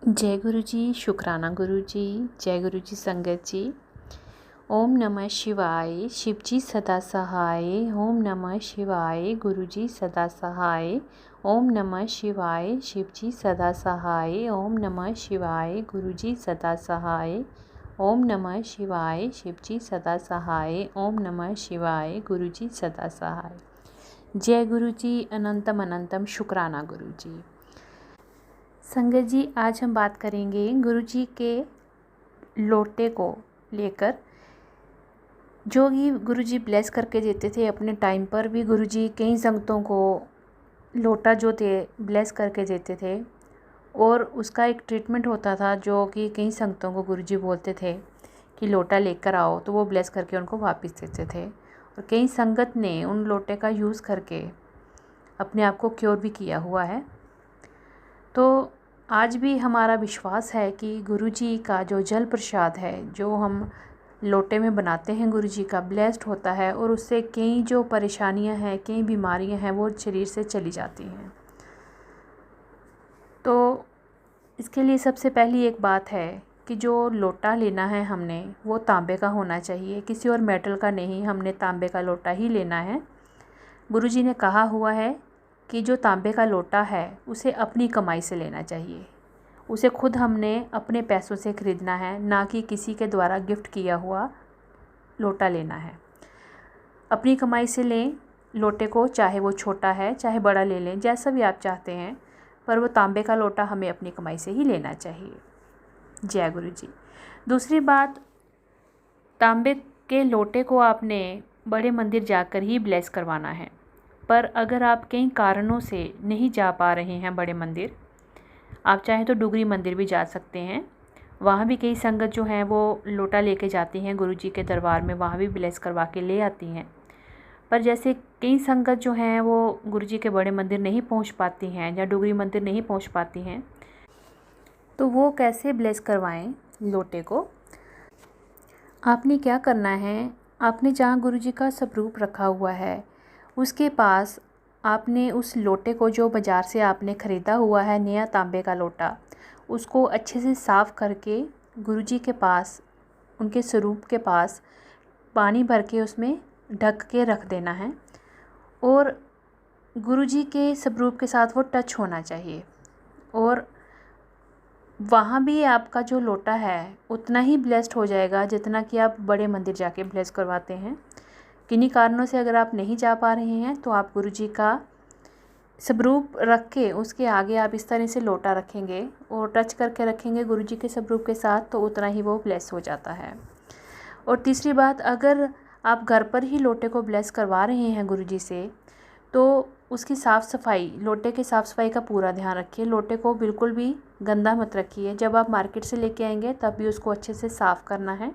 जय गुरु जी, शुक्राना गुरु जी, जय गुरु जी संगत जी। ओम नमः शिवाय, शिव जी सदा सहाय। ओम नमः शिवाय, गुरु जी सदा सहाय। ओम नमः शिवाय, शिव जी सदा सहाय। ओम नमः शिवाय, गुरु जी सदा सहाय। ओम नमः शिवाय, शिव जी सदा सहाय। ओम नमः शिवाय, गुरु जी सदा सहाय। जय गुरु जी, अनंतम अनंतम शुक्राना गुरु जी। संगत जी, आज हम बात करेंगे गुरु जी के लोटे को लेकर, जो कि गुरु जी ब्लेस करके देते थे अपने टाइम पर भी। गुरु जी कई संगतों को लोटा जो थे ब्लेस करके देते थे, और उसका एक ट्रीटमेंट होता था जो कि कई संगतों को गुरु जी बोलते थे कि लोटा लेकर आओ, तो वो ब्लेस करके उनको वापस देते थे। और कई संगत ने उन लोटे का यूज़ करके अपने आप को क्योर भी किया हुआ है। तो आज भी हमारा विश्वास है कि गुरु जी का जो जल प्रसाद है, जो हम लोटे में बनाते हैं, गुरु जी का ब्लेस्ड होता है, और उससे कई जो परेशानियां हैं, कई बीमारियां हैं, वो शरीर से चली जाती हैं। तो इसके लिए सबसे पहली एक बात है कि जो लोटा लेना है हमने, वो तांबे का होना चाहिए, किसी और मेटल का नहीं। हमने तांबे का लोटा ही लेना है। गुरु जी ने कहा हुआ है कि जो तांबे का लोटा है उसे अपनी कमाई से लेना चाहिए, उसे खुद हमने अपने पैसों से ख़रीदना है, ना कि किसी के द्वारा गिफ्ट किया हुआ लोटा लेना है। अपनी कमाई से लें लोटे को, चाहे वो छोटा है चाहे बड़ा ले लें, जैसा भी आप चाहते हैं, पर वो तांबे का लोटा हमें अपनी कमाई से ही लेना चाहिए। जय गुरु जी। दूसरी बात, तांबे के लोटे को आपने बड़े मंदिर जाकर ही ब्लेस करवाना है। पर अगर आप कई कारणों से नहीं जा पा रहे हैं बड़े मंदिर, आप चाहें तो डुगरी मंदिर भी जा सकते हैं। वहाँ भी कई संगत जो हैं वो लोटा लेके जाती हैं गुरु जी के दरबार में, वहाँ भी ब्लेस करवा के ले आती हैं। पर जैसे कई संगत जो हैं वो गुरु जी के बड़े मंदिर नहीं पहुँच पाती हैं या डुगरी मंदिर नहीं पहुँच पाती हैं, तो वो कैसे ब्लेस करवाएं लोटे को? आपने क्या करना है, आपने जहाँ गुरु जी का स्वरूप रखा हुआ है उसके पास आपने उस लोटे को, जो बाज़ार से आपने ख़रीदा हुआ है नया तांबे का लोटा, उसको अच्छे से साफ़ करके गुरु जी के पास, उनके स्वरूप के पास पानी भर के उसमें ढक के रख देना है। और गुरु जी के स्वरूप के साथ वो टच होना चाहिए। और वहाँ भी आपका जो लोटा है उतना ही ब्लेस्ड हो जाएगा जितना कि आप बड़े मंदिर जाके ब्लेस करवाते हैं। किन्हीं कारणों से अगर आप नहीं जा पा रहे हैं तो आप गुरु जी का स्वरूप रख के उसके आगे आप इस तरह से लोटा रखेंगे और टच करके रखेंगे गुरु जी के स्वरूप के साथ, तो उतना ही वो ब्लेस हो जाता है। और तीसरी बात, अगर आप घर पर ही लोटे को ब्लेस करवा रहे हैं गुरु जी से, तो उसकी साफ़ सफाई, लोटे की साफ़ सफाई का पूरा ध्यान रखिए। लोटे को बिल्कुल भी गंदा मत रखिए। जब आप मार्केट से लेके आएंगे तब भी उसको अच्छे से साफ़ करना है।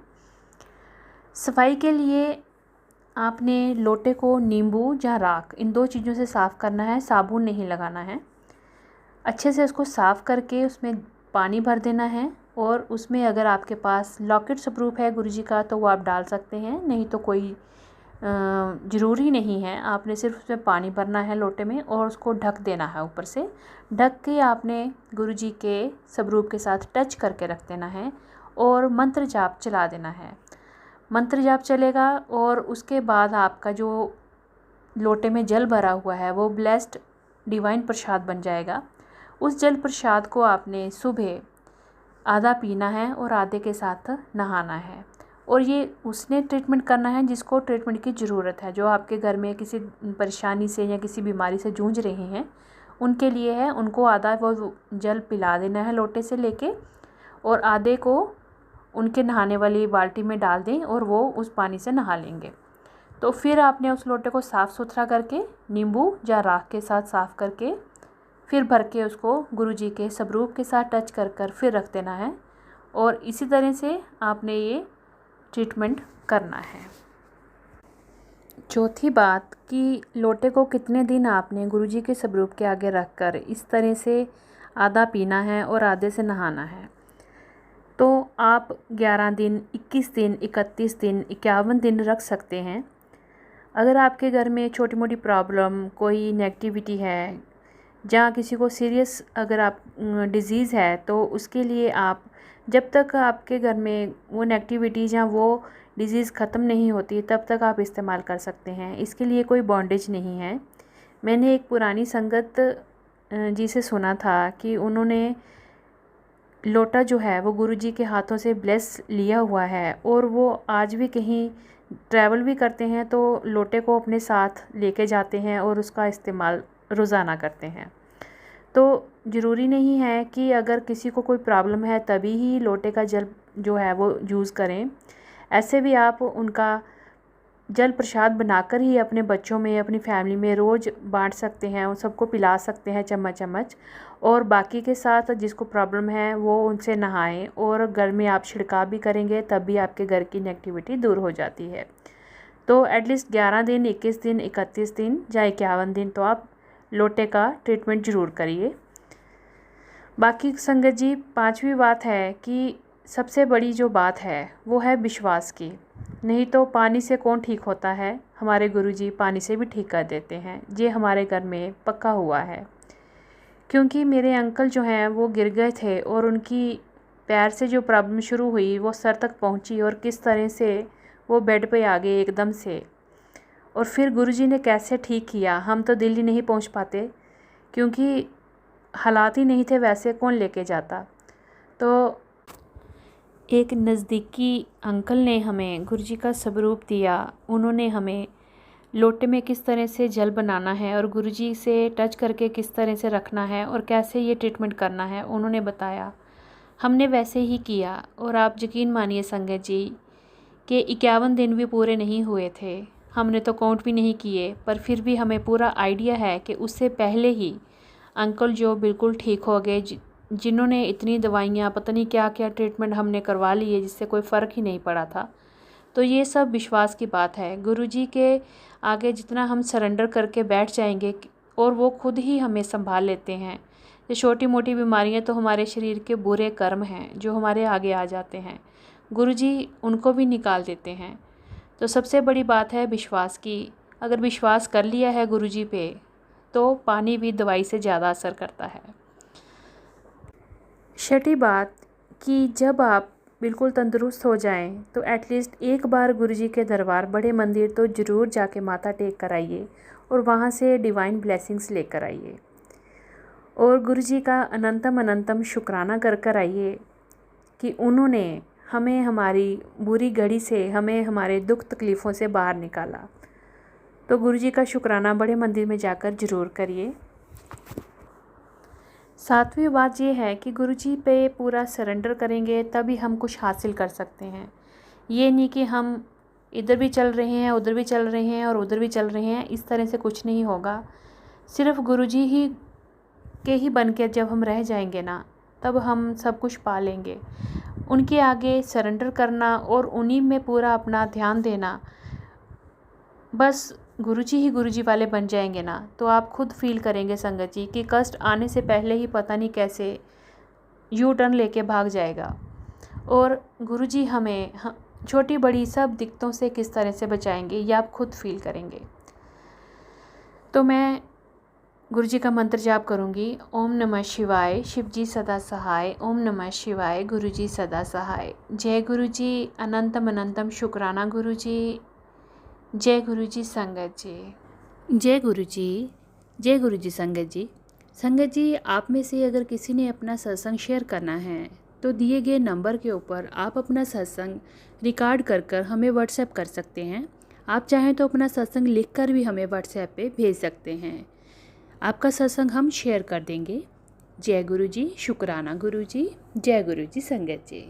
सफाई के लिए आपने लोटे को नींबू या राख, इन दो चीज़ों से साफ़ करना है, साबुन नहीं लगाना है। अच्छे से उसको साफ़ करके उसमें पानी भर देना है, और उसमें अगर आपके पास लॉकेट स्वरूप है गुरु जी का तो वो आप डाल सकते हैं, नहीं तो कोई ज़रूरी नहीं है। आपने सिर्फ उसमें पानी भरना है लोटे में और उसको ढक देना है। ऊपर से ढक के आपने गुरु जी के स्वरूप के साथ टच करके रख देना है और मंत्र जाप चला देना है। मंत्र जाप चलेगा और उसके बाद आपका जो लोटे में जल भरा हुआ है वो ब्लेस्ड डिवाइन प्रसाद बन जाएगा। उस जल प्रसाद को आपने सुबह आधा पीना है और आधे के साथ नहाना है। और ये उसने ट्रीटमेंट करना है जिसको ट्रीटमेंट की ज़रूरत है, जो आपके घर में किसी परेशानी से या किसी बीमारी से जूझ रहे हैं, उनके लिए है। उनको आधा वो जल पिला देना है लोटे से लेके, और आधे को उनके नहाने वाली बाल्टी में डाल दें और वो उस पानी से नहा लेंगे। तो फिर आपने उस लोटे को साफ़ सुथरा करके नींबू या राख के साथ साफ़ करके फिर भर के उसको गुरु जी के स्वरूप के साथ टच कर कर फिर रख देना है। और इसी तरह से आपने ये ट्रीटमेंट करना है। चौथी बात कि लोटे को कितने दिन आपने गुरु जी के स्वरूप के आगे रख कर इस तरह से आधा पीना है और आधे से नहाना है। तो आप 11 दिन, 21 दिन, 31 दिन, 51 दिन रख सकते हैं। अगर आपके घर में छोटी मोटी प्रॉब्लम, कोई नेगेटिविटी है जहाँ किसी को सीरियस अगर आप डिज़ीज़ है तो उसके लिए आप जब तक आपके घर में वो नेगेटिविटी या वो डिज़ीज़ ख़त्म नहीं होती तब तक आप इस्तेमाल कर सकते हैं। इसके लिए कोई बॉन्डेज नहीं है। मैंने एक पुरानी संगत जी से सुना था कि उन्होंने लोटा जो है वो गुरुजी के हाथों से ब्लेस लिया हुआ है और वो आज भी कहीं ट्रैवल भी करते हैं तो लोटे को अपने साथ लेके जाते हैं और उसका इस्तेमाल रोज़ाना करते हैं। तो ज़रूरी नहीं है कि अगर किसी को कोई प्रॉब्लम है तभी ही लोटे का जल जो है वो यूज़ करें। ऐसे भी आप उनका जल प्रसाद बनाकर ही अपने बच्चों में, अपनी फैमिली में रोज़ बांट सकते हैं, उन सबको पिला सकते हैं चम्मच चम्मच। और बाकी के साथ जिसको प्रॉब्लम है वो उनसे नहाएं और घर में आप छिड़काव भी करेंगे तब भी आपके घर की नेगेटिविटी दूर हो जाती है। तो एटलीस्ट 11 दिन, 21 दिन, 31 दिन या 51 दिन तो आप लोटे का ट्रीटमेंट ज़रूर करिए। बाकी संगत जी, 5वीं बात है कि सबसे बड़ी जो बात है वो है विश्वास की। नहीं तो पानी से कौन ठीक होता है, हमारे गुरुजी पानी से भी ठीक कर देते हैं। ये हमारे घर में पक्का हुआ है। क्योंकि मेरे अंकल जो हैं वो गिर गए थे और उनकी पैर से जो प्रॉब्लम शुरू हुई वो सर तक पहुंची और किस तरह से वो बेड पे आ गए एकदम से। और फिर गुरुजी ने कैसे ठीक किया, हम तो दिल्ली नहीं पहुंच पाते क्योंकि हालात ही नहीं थे वैसे, कौन लेके जाता। तो एक नज़दीकी अंकल ने हमें गुरुजी का स्वरूप दिया। उन्होंने हमें लोटे में किस तरह से जल बनाना है और गुरुजी से टच करके किस तरह से रखना है और कैसे ये ट्रीटमेंट करना है उन्होंने बताया। हमने वैसे ही किया और आप यकीन मानिए संगत जी कि 51 दिन भी पूरे नहीं हुए थे। हमने तो काउंट भी नहीं किए, पर फिर भी हमें पूरा आइडिया है कि उससे पहले ही अंकल जो बिल्कुल ठीक हो गए, जिन्होंने इतनी दवाइयाँ पता नहीं क्या क्या ट्रीटमेंट हमने करवा लिए जिससे कोई फ़र्क ही नहीं पड़ा था। तो ये सब विश्वास की बात है। गुरुजी के आगे जितना हम सरेंडर करके बैठ जाएंगे और वो खुद ही हमें संभाल लेते हैं। ये छोटी मोटी बीमारियां तो हमारे शरीर के बुरे कर्म हैं जो हमारे आगे आ जाते हैं, गुरुजी उनको भी निकाल देते हैं। तो सबसे बड़ी बात है विश्वास की। अगर विश्वास कर लिया है गुरुजी पे तो पानी भी दवाई से ज़्यादा असर करता है। छठी बात कि जब आप बिल्कुल तंदुरुस्त हो जाएं तो एटलीस्ट एक बार गुरुजी के दरबार बड़े मंदिर तो ज़रूर जाके माथा टेक कर आइए और वहाँ से डिवाइन ब्लेसिंग्स लेकर आइए और गुरुजी का अनंतम अनंतम शुक्राना कर कर आइए कि उन्होंने हमें हमारी बुरी घड़ी से, हमें हमारे दुख तकलीफ़ों से बाहर निकाला। तो गुरुजी का शुक्राना बड़े मंदिर में जाकर ज़रूर करिए। 7वीं बात ये है कि गुरुजी पे पूरा सरेंडर करेंगे तभी हम कुछ हासिल कर सकते हैं। ये नहीं कि हम इधर भी चल रहे हैं, उधर भी चल रहे हैं और उधर भी चल रहे हैं, इस तरह से कुछ नहीं होगा। सिर्फ गुरुजी ही के ही बन के जब हम रह जाएंगे ना, तब हम सब कुछ पा लेंगे। उनके आगे सरेंडर करना और उन्हीं में पूरा अपना ध्यान देना, बस गुरुजी ही गुरुजी वाले बन जाएंगे ना, तो आप खुद फील करेंगे संगत जी कि कष्ट आने से पहले ही पता नहीं कैसे यू टर्न लेके भाग जाएगा। और गुरुजी हमें छोटी बड़ी सब दिक्कतों से किस तरह से बचाएंगे ये आप खुद फील करेंगे। तो मैं गुरुजी का मंत्र जाप करूँगी। ओम नमः शिवाय, शिवजी सदा सहाय। ओम नमः शिवाय, गुरुजी सदा सहाय। जय गुरुजी, अनंतम अनंतम शुक्राना गुरुजी। जय गुरुजी संगत जी। जय गुरुजी, जय गुरुजी संगत जी। संगत जी, आप में से अगर किसी ने अपना सत्संग शेयर करना है तो दिए गए नंबर के ऊपर आप अपना सत्संग रिकॉर्ड कर हमें व्हाट्सएप कर सकते हैं। आप चाहें तो अपना सत्संग लिखकर भी हमें व्हाट्सएप पे भेज सकते हैं। आपका सत्संग हम शेयर कर देंगे। जय गुरुजी, शुक्राना गुरुजी। जय गुरुजी संगत जी।